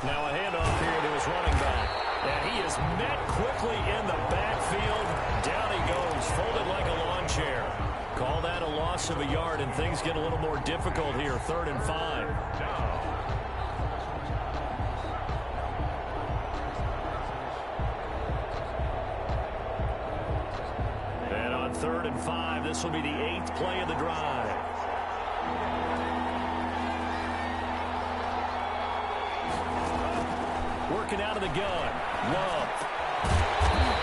Now a handoff here to his running back. And he is met quickly in the backfield. Down he goes, folded like a lawn chair. Call that a loss of a yard, and things get a little more difficult here. 3rd and 5. And on 3rd and 5, this will be the 8th play of the drive. Working out of the gun. Love.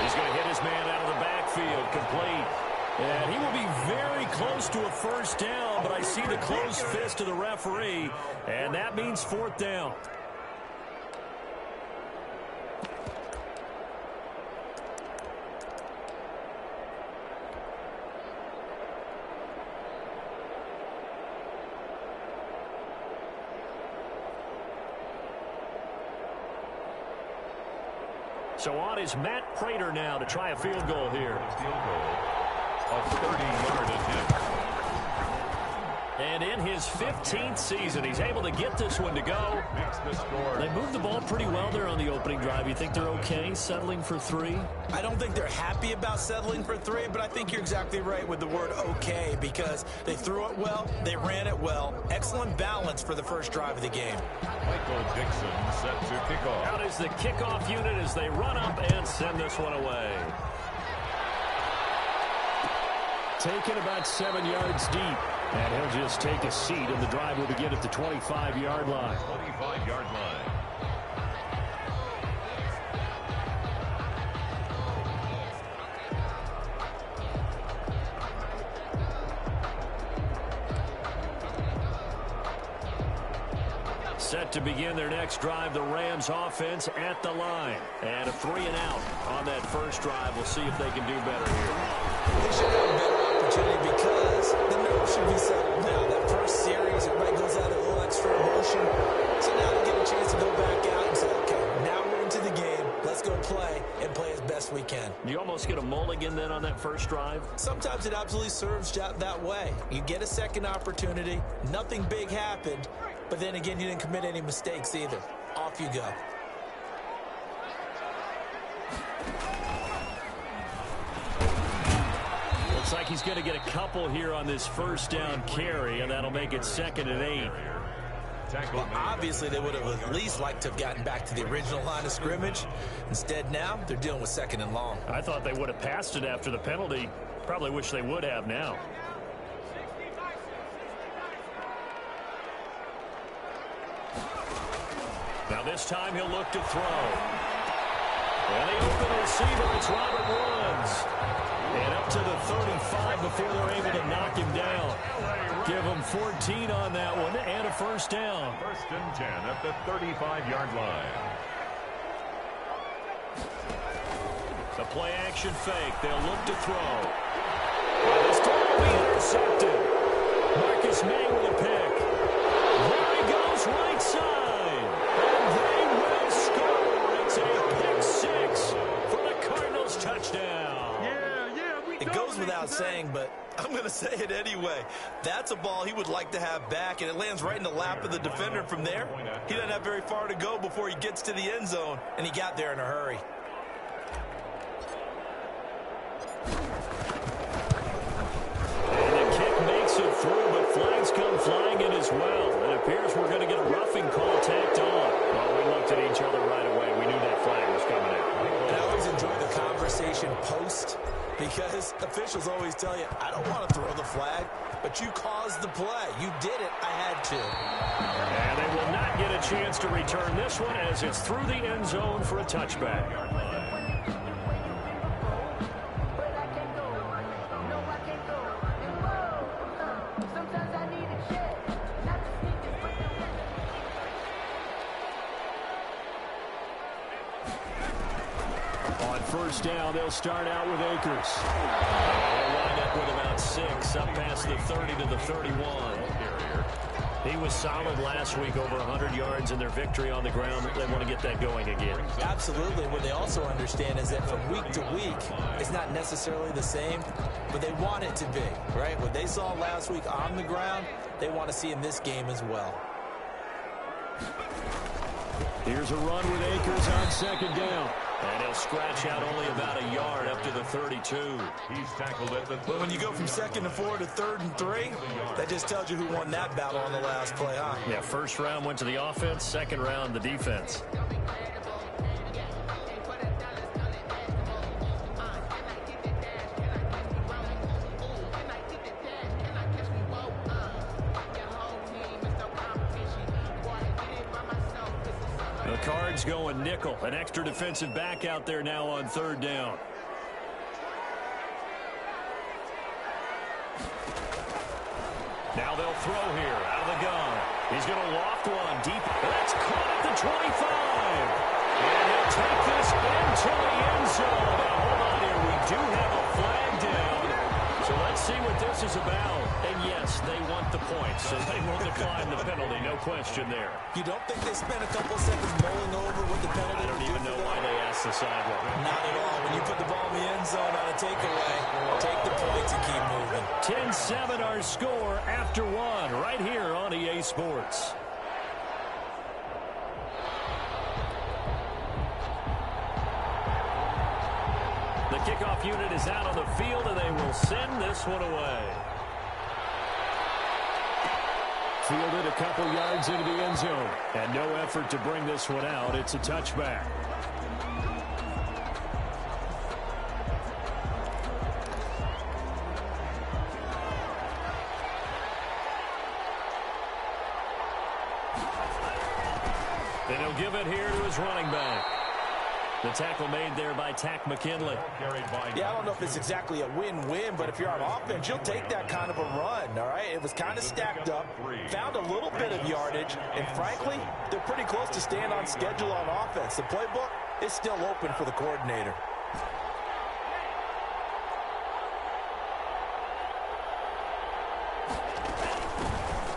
He's going to hit his man out of the backfield. Complete. And he will be very close to a first down, but I see the closed fist of the referee, and that means 4th down. So on is Matt Prater now to try a field goal here. Field goal. A 30-yard attempt. And in his 15th season, he's able to get this one to go. Makes the score. They moved the ball pretty well there on the opening drive. You think they're okay settling for 3? I don't think they're happy about settling for 3, but I think you're exactly right with the word okay, because they threw it well, they ran it well. Excellent balance for the first drive of the game. Michael Dixon set to kick off. Out is the kickoff unit as they run up and send this one away. Taken about 7 yards deep. And he'll just take a seat, and the drive will begin at the 25-yard line. 25-yard line. Set to begin their next drive, the Rams offense at the line. And a 3-and-out on that first drive. We'll see if they can do better here. They should have a better opportunity because the nerve should be settled now. That first series, everybody goes out a little extra emotion. So now they get a chance to go back out and say, okay, now we're into the game. Let's go play and play as best we can. You almost get a mulligan then on that first drive? Sometimes it absolutely serves that way. You get a second opportunity. Nothing big happened. But then again, you didn't commit any mistakes either. Off you go. Looks like he's going to get a couple here on this first down carry, and that'll make it 2nd and 8. Well, obviously, they would have at least liked to have gotten back to the original line of scrimmage. Instead, now, they're dealing with 2nd and long. I thought they would have passed it after the penalty. Probably wish they would have now. Now this time he'll look to throw. And the open receiver, it's Robert Woods. And up to the 35 before they're able to knock him down. Give him 14 on that one and a first down. 1st and 10 at the 35-yard line. The play action fake. They'll look to throw. And this time will be intercepted. Marcus May with a pick. There he goes right side. And they will score. It's a pick 6 for the Cardinals touchdown. It goes without saying, but I'm going to say it anyway. That's a ball he would like to have back, and it lands right in the lap of the defender. From there, he doesn't have very far to go before he gets to the end zone, and he got there in a hurry. And the kick makes it through, but flags come flying in as well. It appears we're going to get a roughing call tacked on. Well, we looked at each other right away. We knew that flag was coming out. And I always enjoy the conversation post, because officials always tell you, I don't want to throw the flag, but you caused the play. You did it. I had to. And they will not get a chance to return this one as it's through the end zone for a touchback. On first down, they'll start out with Akers. They'll wind up with about 6, up past the 30 to the 31. He was solid last week, over 100 yards in their victory on the ground. They want to get that going again. Absolutely. What they also understand is that from week to week, it's not necessarily the same, but they want it to be, right? What they saw last week on the ground, they want to see in this game as well. Here's a run with Akers on second down. And he'll scratch out only about a yard up to the 32. He's tackled at the 30. But when you go from 2nd and 4 to 3rd and 3, that just tells you who won that battle on the last play, huh? Yeah, first round went to the offense, second round the defense. The Cards going nickel. An extra defensive back out there now on 3rd down. Now they'll throw here out of the gun. He's going to loft one deep. That's caught at the 25. And he'll take this into the end zone. Now hold on here. We do have a flag down. So let's see what this is about. And yes, they want the points, so they will decline the penalty. No question there. You don't think they spent a couple seconds mulling over what the penalty I don't even know why they asked the sideline. Not at all. When you put the ball in the end zone on a takeaway, take the points and keep moving. 10-7 our score after one right here on EA Sports. The kickoff unit is out on the field, and they will send this one away. Fielded a couple yards into the end zone, and no effort to bring this one out. It's a touchback. Then he'll give it here to his running back. The tackle made there by Tack McKinley. Yeah, I don't know if it's exactly a win-win, but if you're on offense, you'll take that kind of a run, all right? It was kind of stacked up, found a little bit of yardage, and frankly, they're pretty close to staying on schedule on offense. The playbook is still open for the coordinator.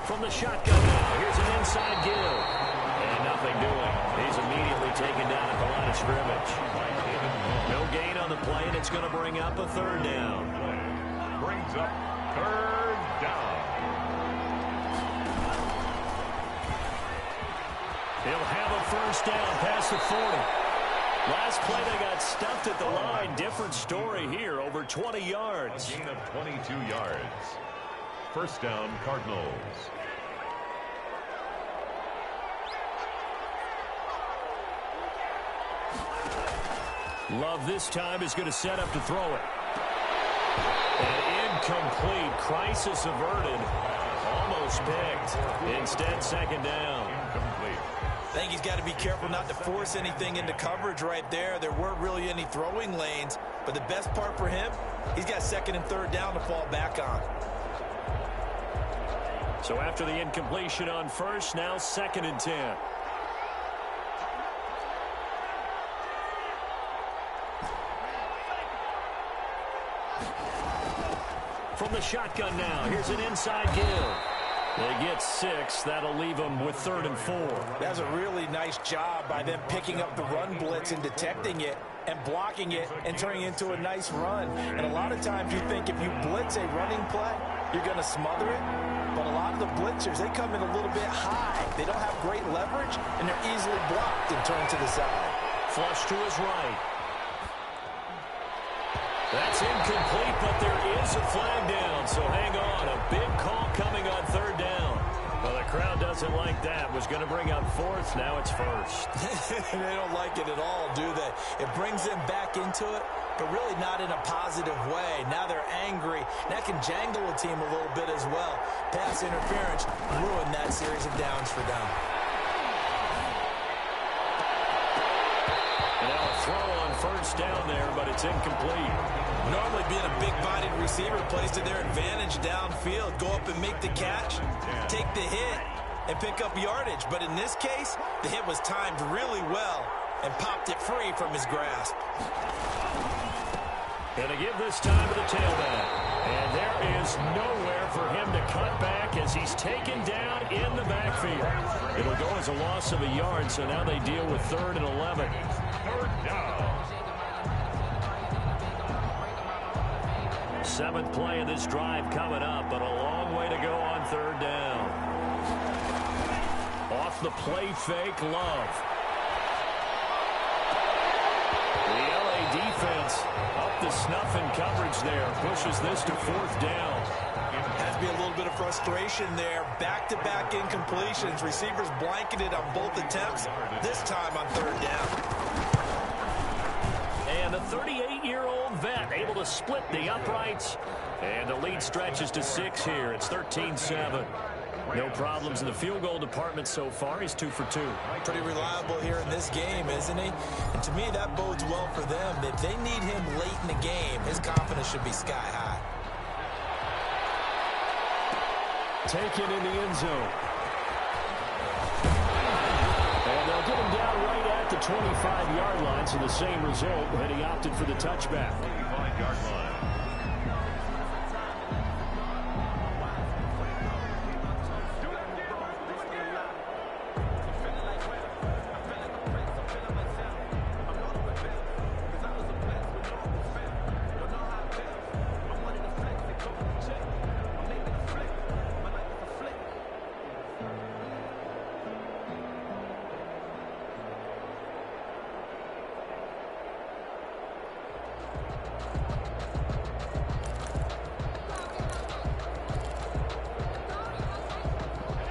From the shotgun now, here's an inside give. And nothing doing. He's immediately taken down at the line of scrimmage. No gain on the play, and it's going to bring up a 3rd down. Brings up 3rd down. He'll have a 1st down past the 40. Last play they got stuffed at the line. Different story here, over 20 yards. A gain of 22 yards. 1st down, Cardinals. Love this time is going to set up to throw it. And incomplete. Crisis averted. Almost picked. Instead, 2nd down. Incomplete. I think he's got to be careful not to force anything into coverage right there. There weren't really any throwing lanes. But the best part for him, he's got 2nd and 3rd down to fall back on. So after the incompletion on 1st, now 2nd and 10. From the shotgun now, here's an inside give. They get 6. That'll leave them with 3rd and 4. That's a really nice job by them picking up the run blitz and detecting it and blocking it and turning it into a nice run. And a lot of times you think if you blitz a running play, you're going to smother it. But a lot of the blitzers, they come in a little bit high. They don't have great leverage, and they're easily blocked and turned to the side. Flush to his right. That's incomplete, but there is a flag down, so hang on. A big call coming on 3rd down. Well, the crowd doesn't like that. Was going to bring up 4th, now it's 1st. They don't like it at all, do they? It brings them back into it, but really not in a positive way. Now they're angry. That can jangle a team a little bit as well. Pass interference ruined that series of downs for them. And now a throw on 1st down there, but it's incomplete. Normally being a big-bodied receiver plays to their advantage downfield. Go up and make the catch, take the hit, and pick up yardage. But in this case, the hit was timed really well and popped it free from his grasp. Going to give this time to the tailback. And there is nowhere for him to cut back as he's taken down in the backfield. It'll go as a loss of a yard, so now they deal with 3rd and 11. 3rd down. 7th play of this drive coming up, but a long way to go on 3rd down. Off off the play fake, Love. The LA defense up the snuff in coverage there. Pushes this to 4th down. Has to be a little bit of frustration there. Back-to-back incompletions. Receivers blanketed on both attempts. This time on 3rd down. And a 38-year-old vet able to split the uprights. And the lead stretches to 6 here. It's 13-7. No problems in the field goal department so far. He's 2 for 2. Pretty reliable here in this game, isn't he? And to me, that bodes well for them. If they need him late in the game, his confidence should be sky high. Taken in the end zone. And they'll get him down right at the 25-yard line, so the same result, and he opted for the touchback. 25-yard line.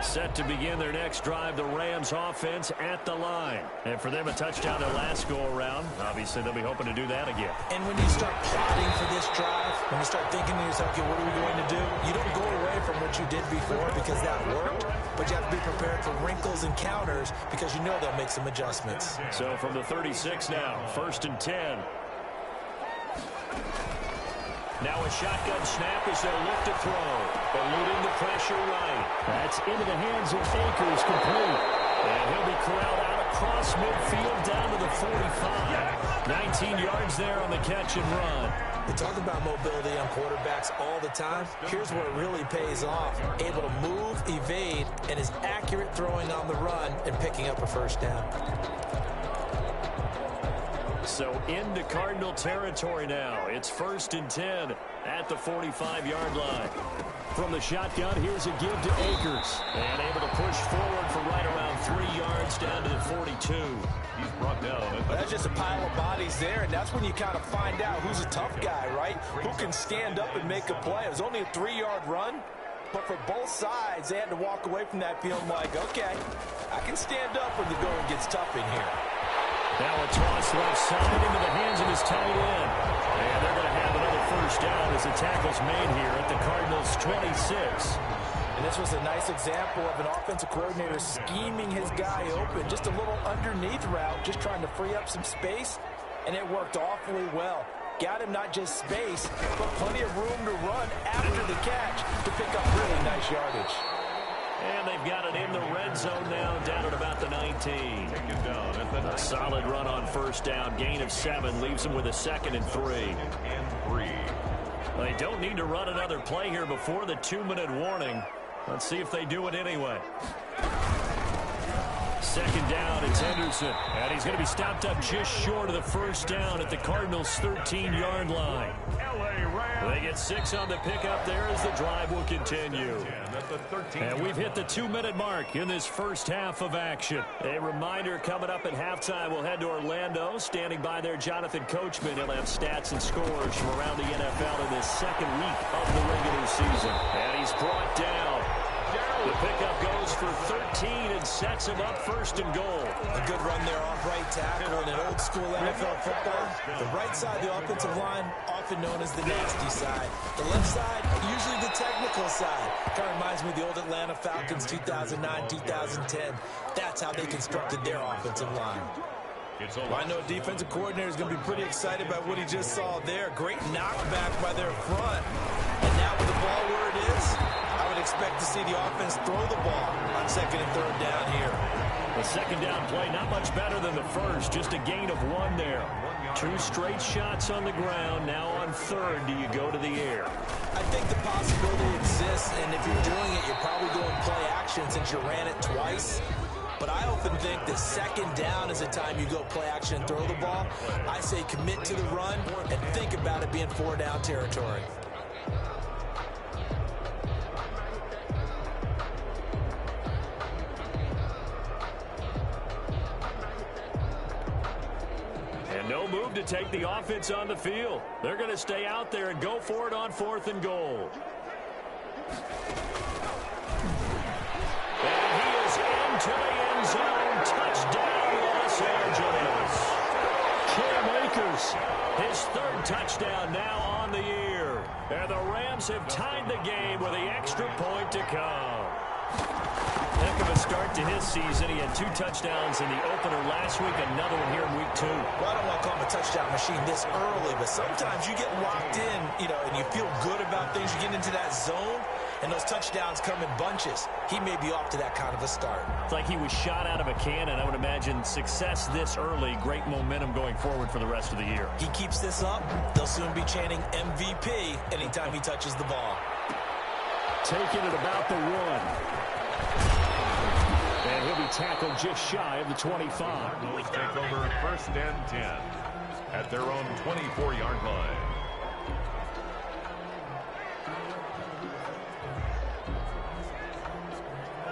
Set to begin their next drive, the Rams offense at the line. And for them, a touchdown their last go-around. Obviously, they'll be hoping to do that again. And when you start plotting for this drive, when you start thinking to yourself, okay, what are we going to do? You don't go away from what you did before because that worked, but you have to be prepared for wrinkles and counters because you know they'll make some adjustments. So from the 36 now, 1st and 10. Now a shotgun snap as they'll look to throw. Eluding the pressure right. That's into the hands of Akers, complete. And he'll be corralled out across midfield down to the 45. 19 yards there on the catch and run. They talk about mobility on quarterbacks all the time. Here's where it really pays off. Able to move, evade, and is accurate throwing on the run and picking up a 1st down. So into Cardinal territory now. It's 1st and 10 at the 45-yard line. From the shotgun, here's a give to Akers. And able to push forward for right around 3 yards down to the 42. He's brought down. That's just a pile of bodies there, and that's when you kind of find out who's a tough guy, right? Who can stand up and make a play. It was only a 3-yard run, but for both sides, they had to walk away from that feeling like, okay, I can stand up when the going gets tough in here. Now a toss left side into the hands of his tight end. And they're going to have another 1st down as the tackle's made here at the Cardinals' 26. And this was a nice example of an offensive coordinator scheming his guy open. Just a little underneath route, just trying to free up some space, and it worked awfully well. Got him not just space, but plenty of room to run after the catch to pick up really nice yardage. And they've got it in the red zone now, down at about the 19. A solid run on 1st down, gain of 7, leaves them with a 2nd and 3. They don't need to run another play here before the 2-minute warning. Let's see if they do it anyway. 2nd down, it's Henderson. And he's going to be stopped up just short of the 1st down at the Cardinals' 13-yard line. They get 6 on the pickup there as the drive will continue. And we've hit the 2-minute mark in this first half of action. A reminder, coming up at halftime, we'll head to Orlando. Standing by there, Jonathan Coachman. He'll have stats and scores from around the NFL in this 2nd week of the regular season. And he's brought down. The pickup goes for 13 and sets him up 1st and goal. A good run there off right tackle in an old school NFL football. The right side of the offensive line, often known as the nasty side. The left side, usually the technical side. Kind of reminds me of the old Atlanta Falcons 2009-2010. That's how they constructed their offensive line. Well, I know a defensive coordinator is going to be pretty excited about what he just saw there. Great knockback by their front. And now with the ball where it is, I would expect to see the offense throw the ball on 2nd and 3rd down here. The 2nd down play, not much better than the first. Just a gain of 1 there. 2 straight shots on the ground. Now on 3rd, do you go to the air? I think the possibility exists, and if you're doing it, you're probably going play action since you ran it twice. But I often think the 2nd down is the time you go play action and throw the ball. I say commit to the run and think about it being 4-down territory. move to take the offense on the field. They're going to stay out there and go for it on 4th and goal. And he is into the end zone. Touchdown, Los Angeles. Cam Akers, his 3rd touchdown now on the year. And the Rams have tied the game with the extra point to come. Heck of a start to his season. He had 2 touchdowns in the opener last week, another one here in week 2. Well, I don't want to call him a touchdown machine this early, but sometimes you get locked in, and you feel good about things. You get into that zone, and those touchdowns come in bunches. He may be off to that kind of a start. It's like he was shot out of a cannon. I would imagine success this early, great momentum going forward for the rest of the year. He keeps this up, they'll soon be chanting MVP anytime he touches the ball. Taking it about the 1. And he'll be tackled just shy of the 25. Will take over 1st and 10 at their own 24-yard line.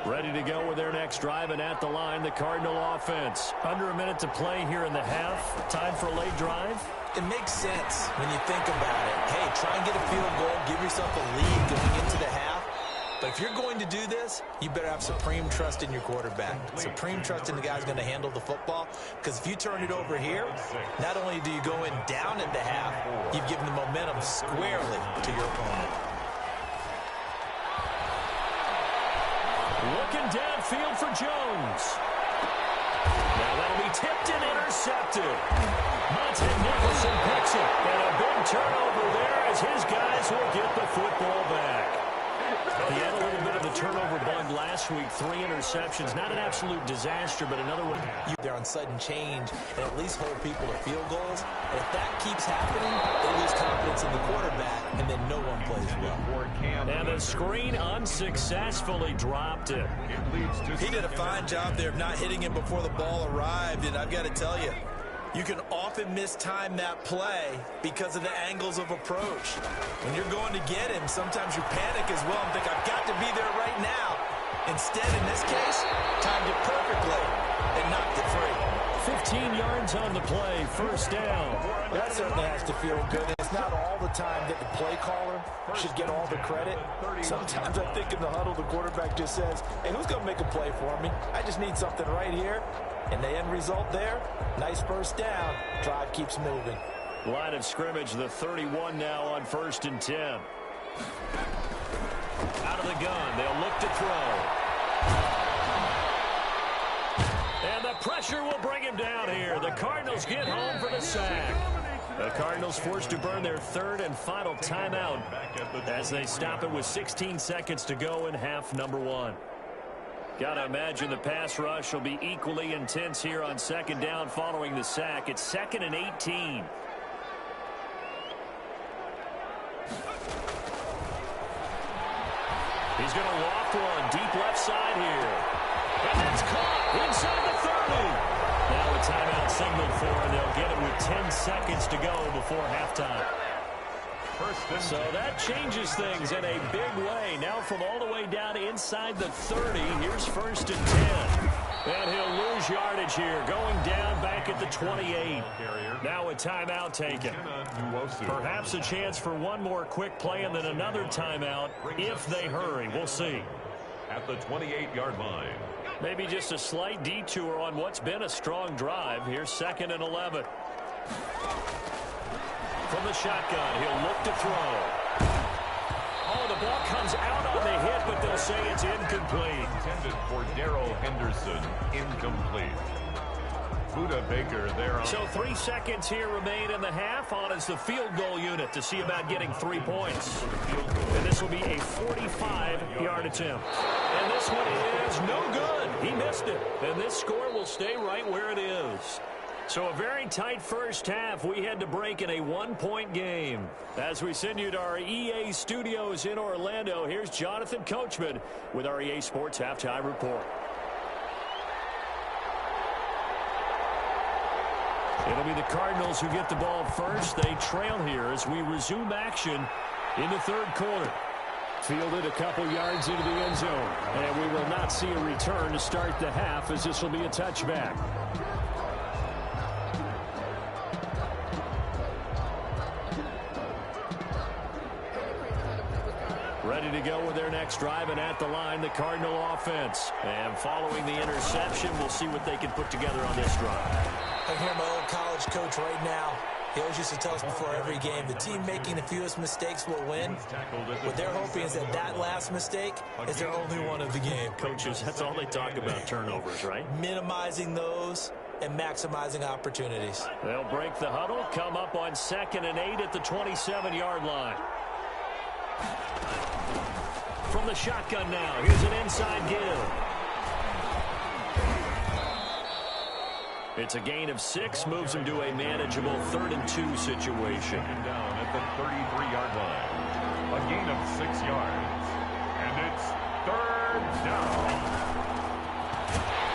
Ready to go with their next drive, and at the line, the Cardinal offense. Under a minute to play here in the half. Time for a late drive. It makes sense when you think about it. Hey, try and get a field goal, give yourself a lead going into the half. But if you're going to do this, you better have supreme trust in your quarterback. Supreme trust in the guy's going to handle the football. Because if you turn it over here, not only do you go in down at the half, you've given the momentum squarely to your opponent. Looking downfield for Jones. Now that'll be tipped and intercepted. Monte Nicholson picks it. And a big turnover there as his guys will get the football back. He had a little bit of a turnover bug last week. 3 interceptions. Not an absolute disaster, but another one. They're on sudden change and at least hold people to field goals. And if that keeps happening, they lose confidence in the quarterback, and then no one plays well. And the screen unsuccessfully dropped it. He did a fine job there of not hitting him before the ball arrived, and I've got to tell you, you can often mistime that play because of the angles of approach. When you're going to get him, sometimes you panic as well and think, I've got to be there right now. Instead, in this case, timed it perfectly and knocked it free. 15 yards on the play, 1st down. That certainly has to feel good. It's not all the time that the play caller should get all the credit. Sometimes I think in the huddle, the quarterback just says, hey, who's going to make a play for me? I just need something right here. And the end result there, nice 1st down. Drive keeps moving. Line of scrimmage, the 31 now on 1st and 10. Out of the gun, they'll look to throw. And the pressure will bring him down here. The Cardinals get home for the sack. The Cardinals forced to burn their 3rd and final timeout as they stop it with 16 seconds to go in half number 1. Gotta imagine the pass rush will be equally intense here on 2nd down following the sack. It's 2nd and 18. He's going to loft one deep left side here. And that's caught inside the 30. Now a timeout signaled for, and they'll get it with 10 seconds to go before halftime. So that changes things in a big way. Now from all the way down inside the 30, here's 1st and 10. And he'll lose yardage here, going down back at the 28. Now a timeout taken. Perhaps a chance for one more quick play and then another timeout if they hurry. We'll see. At the 28-yard line. Maybe just a slight detour on what's been a strong drive. Here's 2nd and 11. From the shotgun, he'll look to throw. Oh, the ball comes out on the hit, but they'll say it's incomplete. Intended for Darrell Henderson, incomplete. Buda Baker there. So 3 seconds here remain in the half. On is the field goal unit to see about getting 3 points. And this will be a 45-yard attempt. And this one is no good. He missed it. And this score will stay right where it is. So a very tight first half. We had to break in a 1-point game. As we send you to our EA studios in Orlando, here's Jonathan Coachman with our EA Sports Halftime Report. It'll be the Cardinals who get the ball first. They trail here as we resume action in the 3rd quarter. Fielded a couple yards into the end zone. And we will not see a return to start the half as this will be a touchback. Ready to go with their next drive, and at the line, the Cardinal offense. And following the interception, we'll see what they can put together on this drive. I hear my old college coach right now. He always used to tell us before every game, the team making the fewest mistakes will win. What they're hoping is that that last mistake is their only one of the game. Coaches, that's all they talk about, turnovers, right? Minimizing those and maximizing opportunities. They'll break the huddle, come up on 2nd and 8 at the 27-yard line. From the shotgun now, here's an inside give. It's a gain of 6, moves him to a manageable 3rd and 2 situation. Down at the 33-yard line. A gain of 6 yards. And it's 3rd down.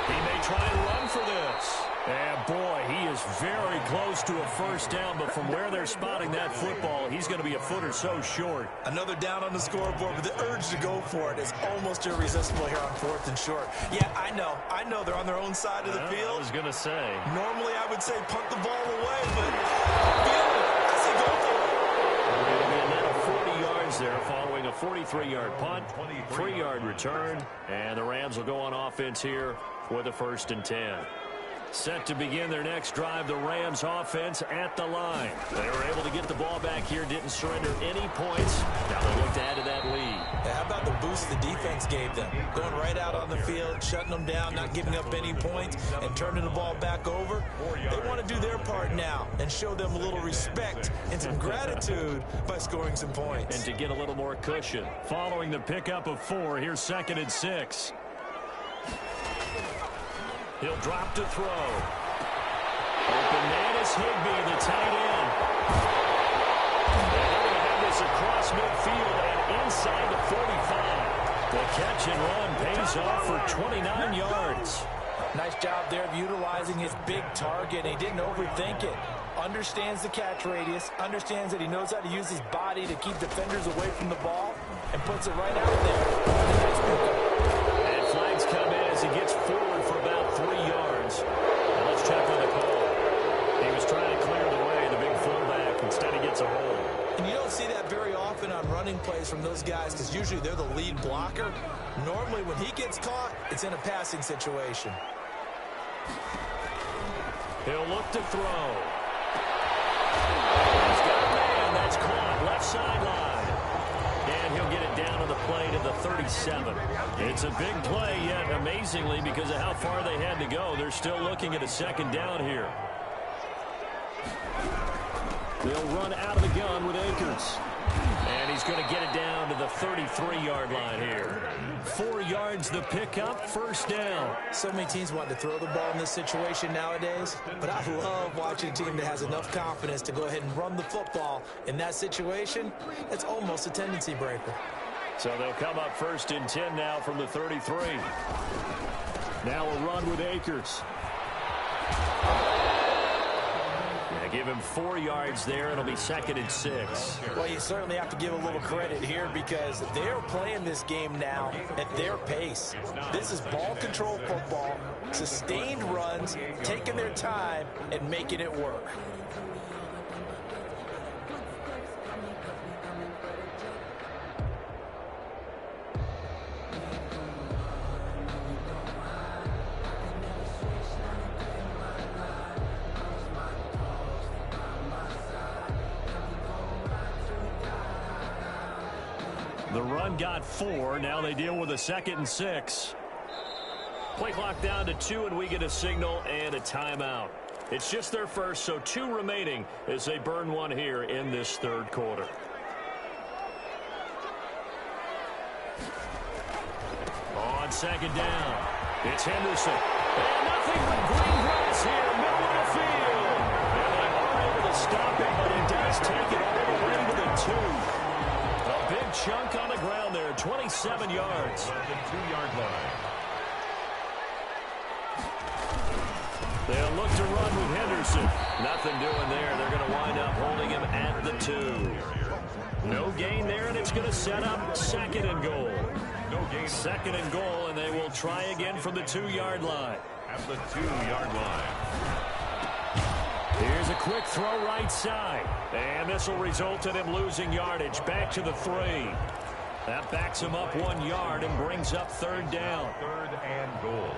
He may try and run for this. And boy, he is very close to a first down, but from where they're spotting that football, he's going to be a foot or so short. Another down on the scoreboard, but the urge to go for it is almost irresistible here on 4th and short. Yeah, I know they're on their own side of the field. I was going to say. Normally I would say punt the ball away, but I say go for it. And then 40 yards there following a 43-yard punt, 3-yard return, and the Rams will go on offense here for the 1st and 10. Set to begin their next drive, the Rams offense at the line. They were able to get the ball back here, didn't surrender any points. Now they look to add to that lead. Yeah, how about the boost the defense gave them? Going right out on the field, shutting them down, not giving up any points, and turning the ball back over. They want to do their part now and show them a little respect and some gratitude by scoring some points. And to get a little more cushion. Following the pickup of 4, here's 2nd and 6. He'll drop to throw. Open man is Higbee, the tight end. And they're going to have this across midfield and inside the 45. The catch and run pays off for 29 yards. Nice job there of utilizing his big target. He didn't overthink it. Understands the catch radius, understands that he knows how to use his body to keep defenders away from the ball, and puts it right out there. Nice pickup. And flags come in as he gets forward for about 3 yards. Now let's check on the call. He was trying to clear the way, the big fullback. Instead, he gets a hold. And you don't see that very often on running plays from those guys because usually they're the lead blocker. Normally, when he gets caught, it's in a passing situation. He'll look to throw. He's got a man that's caught left sideline. And he'll get it down to the play to the 37. It's a big play, yet amazingly, because of how far they had to go, they're still looking at a 2nd down here. They'll run out of the gun with Akers. And he's going to get it down to the 33-yard line here. 4 yards the pickup, 1st down. So many teams want to throw the ball in this situation nowadays, but I love watching a team that has enough confidence to go ahead and run the football. In that situation, it's almost a tendency breaker. So they'll come up 1st and 10 now from the 33. Now a run with Akers. Give him 4 yards there. It'll be 2nd and 6. Well, you certainly have to give a little credit here because they're playing this game now at their pace. This is ball control football, sustained runs, taking their time, and making it work. The run got 4. Now they deal with a 2nd and 6. Play clock down to 2, and we get a signal and a timeout. It's just their first, so 2 remaining as they burn one here in this 3rd quarter. On 2nd down, it's Henderson. And nothing but green grass here, middle of the field. And they are able to stop him, but he does take it all the way to the 2. A big chunk on the ground there, 27 yards. At the 2-yard line. They'll look to run with Henderson. Nothing doing there. They're going to wind up holding him at the 2. No gain there, and it's going to set up 2nd and goal. No gain. 2nd and goal, and they will try again from the 2-yard line. At the 2-yard line. Here's a quick throw right side. And this will result in him losing yardage. Back to the 3. That backs him up 1 yard and brings up third down. Third and goal.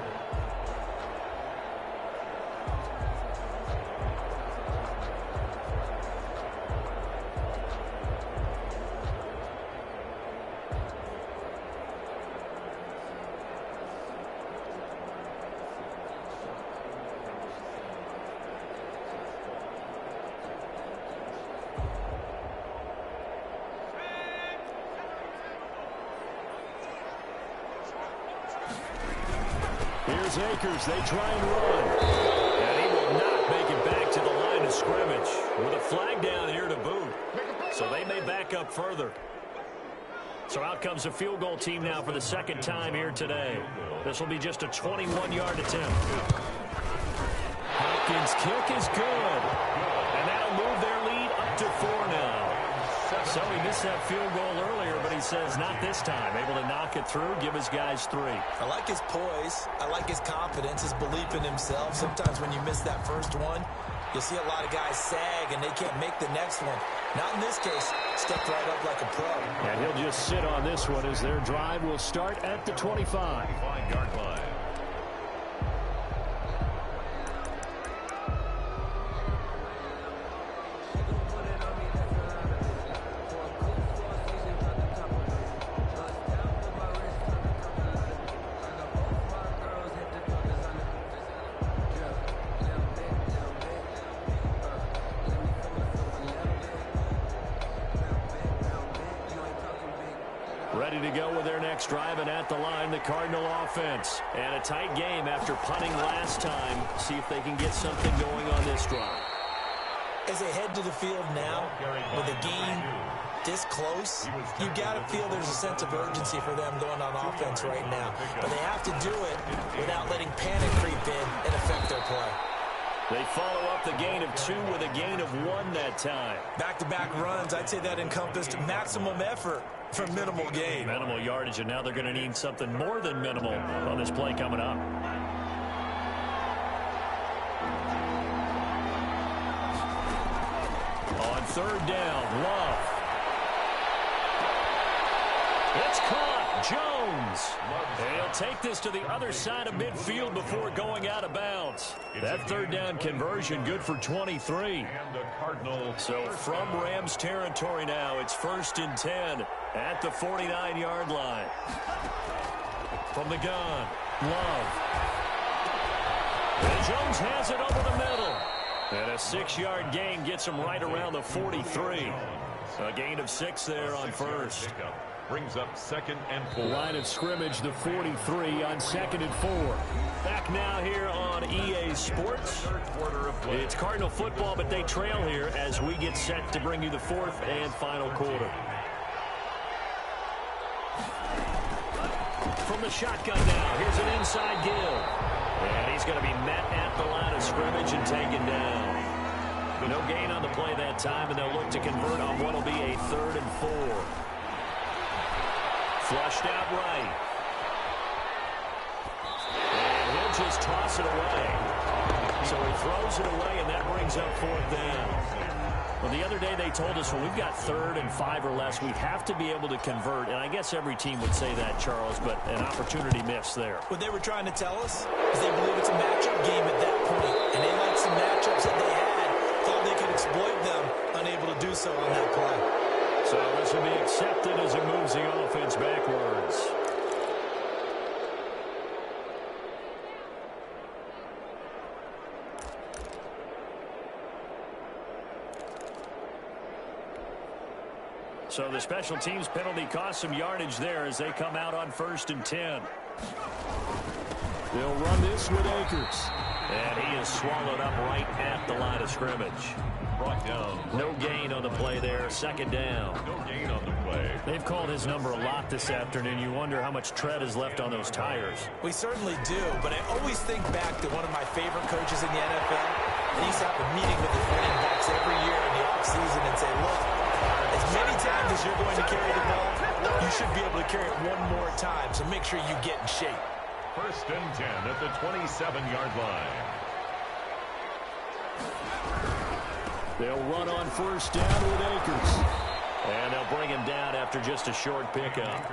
Here's Akers. They try and run. And he will not make it back to the line of scrimmage with a flag down here to boot. So they may back up further. So out comes a field goal team now for the second time here today. This will be just a 21-yard attempt. Hopkins' kick is good. And that'll move their lead up to 4 now. So he missed that field goal earlier, but he says not this time. Able to knock it through, give his guys 3. I like his poise. I like his confidence, his belief in himself. Sometimes when you miss that first one, you'll see a lot of guys sag and they can't make the next one. Not in this case. Stepped right up like a pro. And he'll just sit on this one as their drive will start at the 25. 5-yard line. Ready to go with their next drive, and at the line, the Cardinal offense. And a tight game after punting last time. See if they can get something going on this drive. As they head to the field now, with a game this close, you got to feel there's a sense of urgency for them going on offense right now. But they have to do it without letting panic creep in and affect their play. They follow up the gain of 2 with a gain of 1 that time. Back-to-back runs, I'd say that encompassed maximum effort for minimal gain. Minimal yardage, and now they're going to need something more than minimal on this play coming up. On third down, Love. It's caught. Jones. And he'll take this to the other side of midfield before going out of bounds. That third down conversion good for 23. And the Cardinals. So from Rams territory now, it's 1st and 10 at the 49-yard line. From the gun, Love. And Jones has it over the middle. And a 6-yard gain gets him right around the 43. A gain of 6 there on first. Brings up 2nd and 4. Line of scrimmage, the 43 on 2nd and 4. Back now here on EA Sports. It's Cardinal football, but they trail here as we get set to bring you the 4th and final quarter. From the shotgun now, here's an inside give. And he's going to be met at the line of scrimmage and taken down. No gain on the play that time, and they'll look to convert on what will be a 3rd and 4. Flushed out right. And he'll just toss it away. So he throws it away, and that brings up 4th down. Well, the other day they told us when we've got 3rd and 5 or less, we have to be able to convert. And I guess every team would say that, Charles, but an opportunity missed there. What they were trying to tell us is they believe it's a matchup game at that point. And they liked some matchups that they had, thought they could exploit them, unable to do so on that play. So this will be accepted as it moves the offense backwards. So the special teams penalty cost some yardage there as they come out on 1st and 10. They'll run this with Akers. And he is swallowed up right at the line of scrimmage. Brought down. No gain on the play there. 2nd down. No gain on the play. They've called his number a lot this afternoon. You wonder how much tread is left on those tires. We certainly do, but I always think back to one of my favorite coaches in the NFL. They used to have a meeting with his running backs every year in the offseason and say, look, as many times as you're going to carry the ball, you should be able to carry it one more time, so make sure you get in shape. 1st and 10 at the 27-yard line. They'll run on 1st down with Akers. And they'll bring him down after just a short pickup.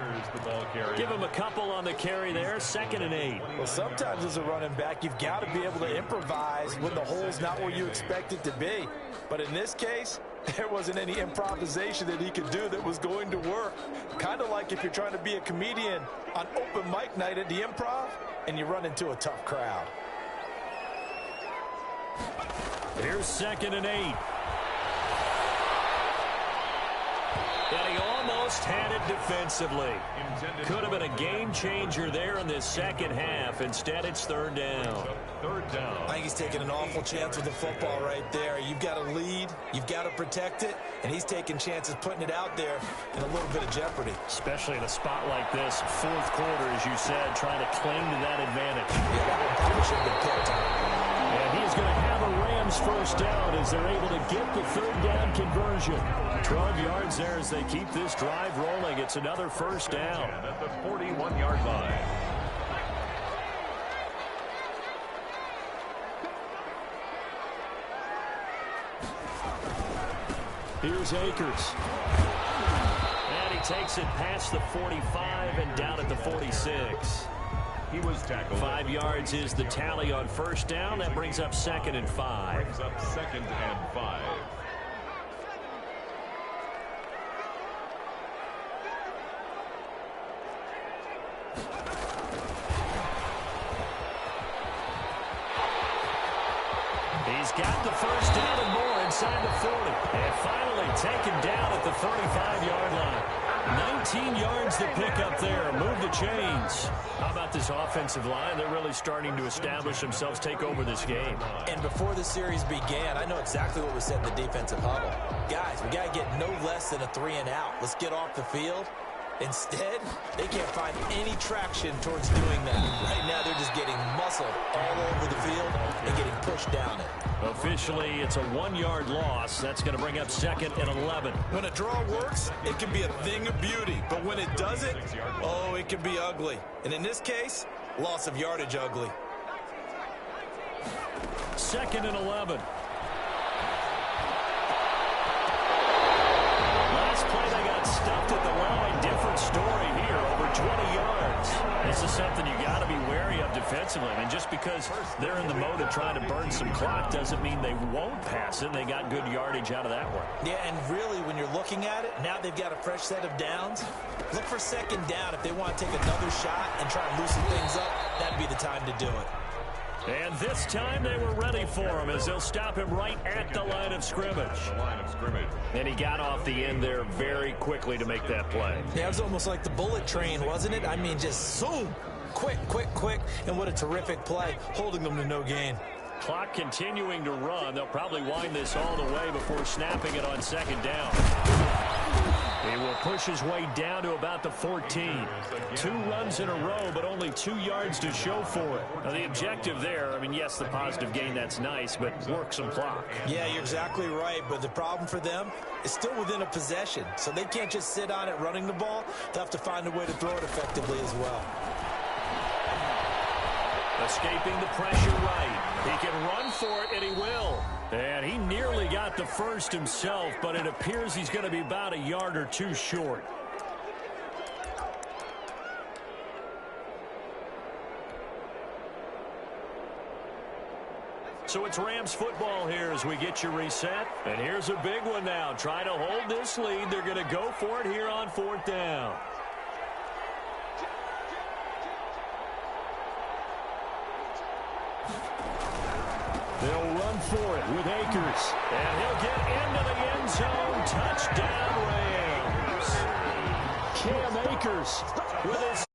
Give him a couple on the carry there, 2nd and 8. Well, sometimes as a running back, you've got to be able to improvise when the hole's not where you expect it to be. But in this case, there wasn't any improvisation that he could do that was going to work. Kind of like if you're trying to be a comedian on open mic night at the Improv and you run into a tough crowd. Here's 2nd and 8. And he almost had it defensively. Could have been a game changer there in this second half. Instead, it's 3rd down. I think he's taking an awful chance with the football right there. You've got to lead, you've got to protect it, and he's taking chances putting it out there in a little bit of jeopardy. Especially in a spot like this, 4th quarter, as you said, trying to cling to that advantage. Yeah, that one probably should have been picked up. And he's going to have a Rams 1st down as they're able to get the 3rd down conversion. 12 yards there as they keep this drive rolling. It's another 1st down. At the 41-yard line. Here's Akers. And he takes it past the 45 and down at the 46. He was tackled. 5 yards is the tally on 1st down. That brings up 2nd and 5. Brings up 2nd and 5. He's got the 1st down and more inside the 40. And finally taken down at the 35-yard line. 19 yards to pick up there. Move the chains. How about this offensive line? They're really starting to establish themselves, take over this game. And before the series began, I know exactly what was said in the defensive huddle. Guys, we got to get no less than a 3 and out. Let's get off the field. Instead, they can't find any traction towards doing that. Right now, they're just getting muscle all over the field and getting pushed down it. Officially, it's a 1-yard loss. That's going to bring up 2nd and 11. When a draw works, it can be a thing of beauty. But when it doesn't, oh, it can be ugly. And in this case, loss of yardage ugly. 2nd and 11. Last play, they got stuffed at the line. Different story here, over 20 yards. This is something you got to be wary of defensively. I mean, just because they're in the mode of trying to burn some clock doesn't mean they won't pass it. They got good yardage out of that one. Yeah, and really, when you're looking at it, now they've got a fresh set of downs. Look for 2nd down. If they want to take another shot and try and loosen things up, that'd be the time to do it. And this time they were ready for him as they'll stop him right at the line of scrimmage. And he got off the end there very quickly to make that play. Yeah, it was almost like the bullet train, wasn't it? I mean, just zoom. Quick, quick, quick. And what a terrific play, holding them to no gain. Clock continuing to run. They'll probably wind this all the way before snapping it on 2nd down. He will push his way down to about the 14. 2 runs in a row, but only 2 yards to show for it. Now, the objective there, I mean, yes, the positive gain, that's nice, but work some clock. Yeah, you're exactly right, but the problem for them is still within a possession, so they can't just sit on it running the ball. They'll have to find a way to throw it effectively as well. Escaping the pressure right. He can run for it, and he will. And he nearly got the 1st himself, but it appears he's going to be about a yard or 2 short. So it's Rams football here as we get you reset. And here's a big one now. Trying to hold this lead. They're going to go for it here on 4th down. They'll run for it with Akers. And he'll get into the end zone. Touchdown, Rams. Cam Akers with his